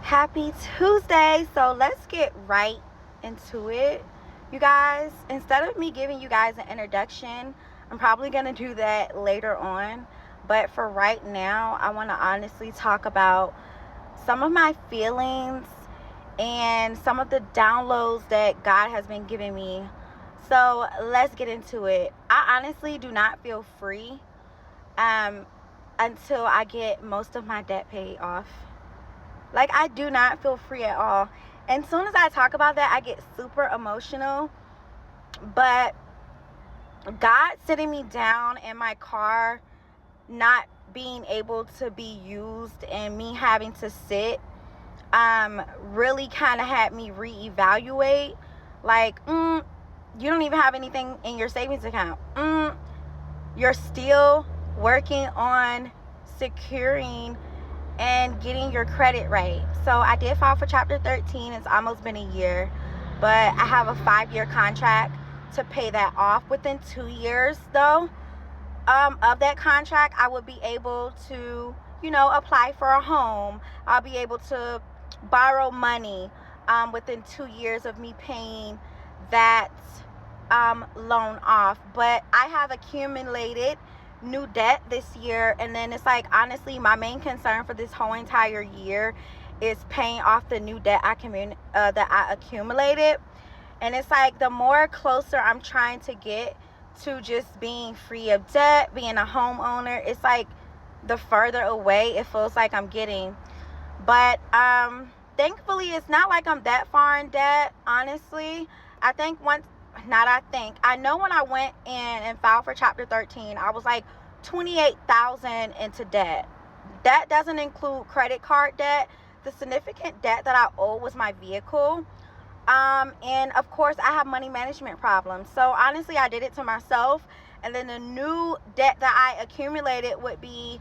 Happy Tuesday. So let's get right into it. You guys, instead of me giving you guys an introduction, I'm probably going to do that later on. But for right now, I want to honestly talk about some of my feelings and some of the downloads that God has been giving me. So let's get into it. I honestly do not feel free until I get most of my debt paid off. Like, I do not feel free at all. And as soon as I talk about that, I get super emotional. But God sitting me down in my car, not being able to be used, and me having to sit, really kind of had me reevaluate. Like, you don't even have anything in your savings account. You're still working on securing and getting your credit right. So I did file for Chapter 13. It's almost been a year, but I have a 5-year contract to pay that off. Within 2 years, though, of that contract, I would be able to, apply for a home. I'll be able to borrow money within 2 years of me paying that loan off. But I have accumulated new debt this year, and then it's like, honestly, my main concern for this whole entire year is paying off the new debt that I accumulated. And it's like, the more closer I'm trying to get to just being free of debt, being a homeowner, it's like the further away it feels like I'm getting. But thankfully, it's not like I'm that far in debt, honestly. I know when I went in and filed for Chapter 13, I was like $28,000 into debt. That doesn't include credit card debt. The significant debt that I owe was my vehicle. And of course, I have money management problems. So honestly, I did it to myself. And then the new debt that I accumulated would be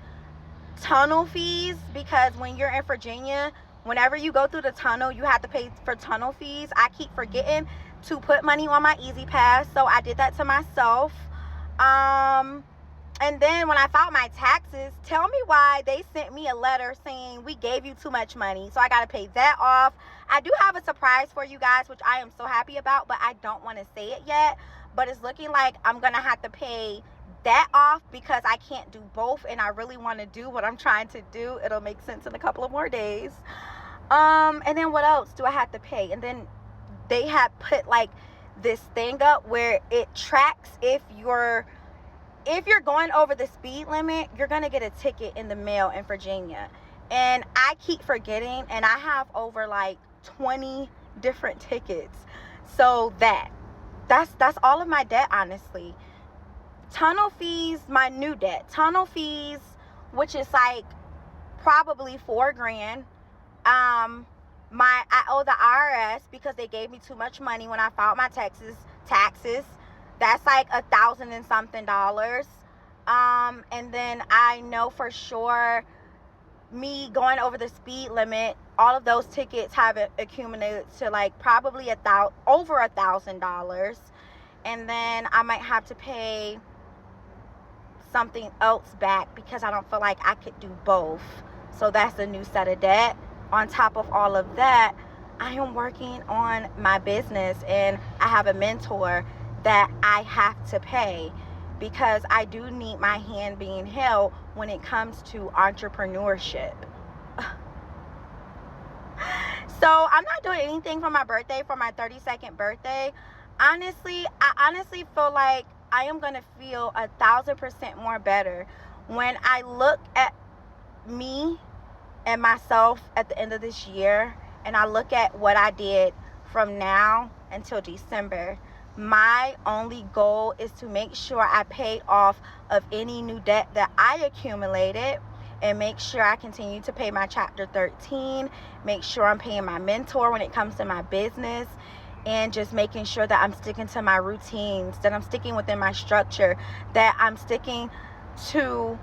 tunnel fees, because when you're in Virginia, whenever you go through the tunnel, you have to pay for tunnel fees. I keep forgetting to put money on my Easy Pass, so I did that to myself. And then when I filed my taxes, tell me why they sent me a letter saying we gave you too much money. So I got to pay that off. I do have a surprise for you guys, which I am so happy about, but I don't want to say it yet. But it's looking like I'm going to have to pay that off because I can't do both, and I really want to do what I'm trying to do. It'll make sense in a couple of more days. And then what else do I have to pay? And then they had put like this thing up where it tracks if you're going over the speed limit, you're going to get a ticket in the mail in Virginia. And I keep forgetting, and I have over like 20 different tickets. So that's all of my debt, honestly. Tunnel fees, my new debt. Tunnel fees, which is like probably $4,000. I owe the IRS because they gave me too much money when I filed my taxes. That's like $1,000 and something. And then I know for sure me going over the speed limit, all of those tickets have accumulated to like probably over $1,000. And then I might have to pay something else back because I don't feel like I could do both. So that's a new set of debt. On top of all of that, I am working on my business, and I have a mentor that I have to pay because I do need my hand being held when it comes to entrepreneurship. So I'm not doing anything for my birthday, for my 32nd birthday. I honestly feel like I am going to feel 1,000% more better when I look at me and myself at the end of this year, and I look at what I did from now until December. My only goal is to make sure I pay off of any new debt that I accumulated, and make sure I continue to pay my Chapter 13, make sure I'm paying my mentor when it comes to my business, and just making sure that I'm sticking to my routines, that I'm sticking within my structure, that I'm sticking to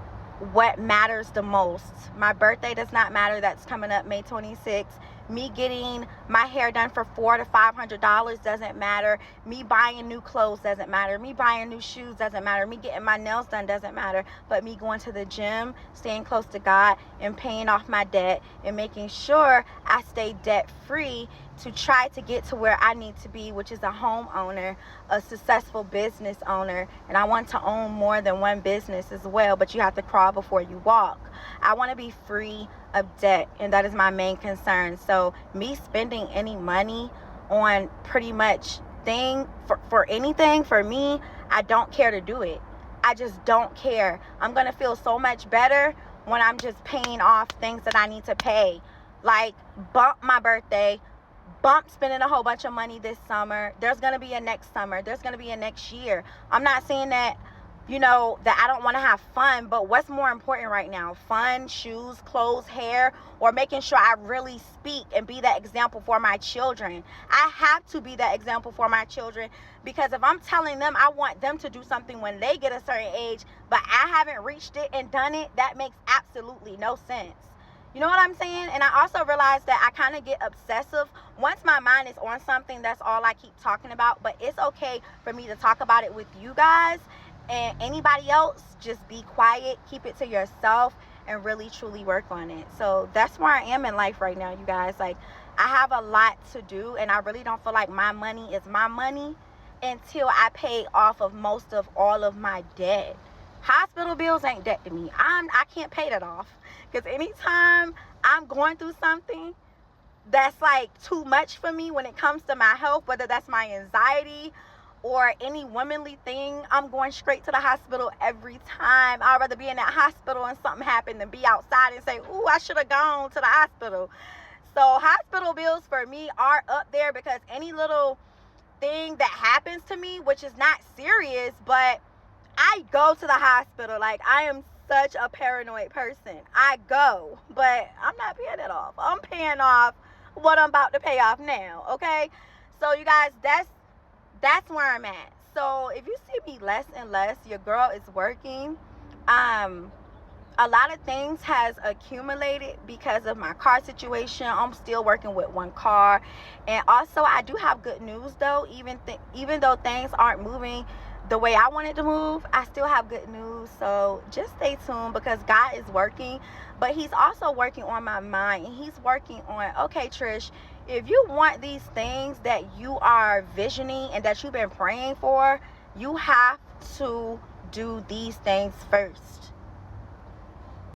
what matters the most. My birthday does not matter. That's coming up May 26th. Me getting my hair done for $400 to $500 doesn't matter. Me buying new clothes doesn't matter. Me buying new shoes doesn't matter. Me getting my nails done doesn't matter. But me going to the gym, staying close to God, and paying off my debt, and making sure I stay debt free to try to get to where I need to be, which is a homeowner, a successful business owner. And I want to own more than one business as well, but you have to crawl before you walk. I want to be free of debt, and that is my main concern. So me spending any money on pretty much for anything, for me, I don't care to do it. I just don't care. I'm going to feel so much better when I'm just paying off things that I need to pay. Like, bump my birthday, bump spending a whole bunch of money this summer. There's going to be a next summer. There's going to be a next year. I'm not saying that, that I don't want to have fun, but what's more important right now? Fun, shoes, clothes, hair, or making sure I really speak and be that example for my children? I have to be that example for my children, because if I'm telling them I want them to do something when they get a certain age, but I haven't reached it and done it, that makes absolutely no sense. You know what I'm saying? And I also realized that I kind of get obsessive. Once my mind is on something, that's all I keep talking about. But it's okay for me to talk about it with you guys. And anybody else, just be quiet, keep it to yourself, and really truly work on it. So that's where I am in life right now, you guys. Like, I have a lot to do, and I really don't feel like my money is my money until I pay off of most of all of my debt. Hospital bills ain't debt to me. I can't pay that off, because anytime I'm going through something that's like too much for me when it comes to my health, whether that's my anxiety or any womanly thing, I'm going straight to the hospital every time. I'd rather be in that hospital and something happened than be outside and say, ooh, I should have gone to the hospital. So hospital bills for me are up there, because any little thing that happens to me, which is not serious, but I go to the hospital. Like, I am such a paranoid person. I go, but I'm not paying it off. I'm paying off what I'm about to pay off now, okay? So you guys, that's where I'm at. So if you see me less and less, your girl is working. A lot of things has accumulated because of my car situation. I'm still working with one car. And also, I do have good news though. Even though things aren't moving the way I wanted to move, I still have good news. So just stay tuned, because God is working, but he's also working on my mind. And he's working on, okay, Trish, if you want these things that you are visioning and that you've been praying for, you have to do these things first.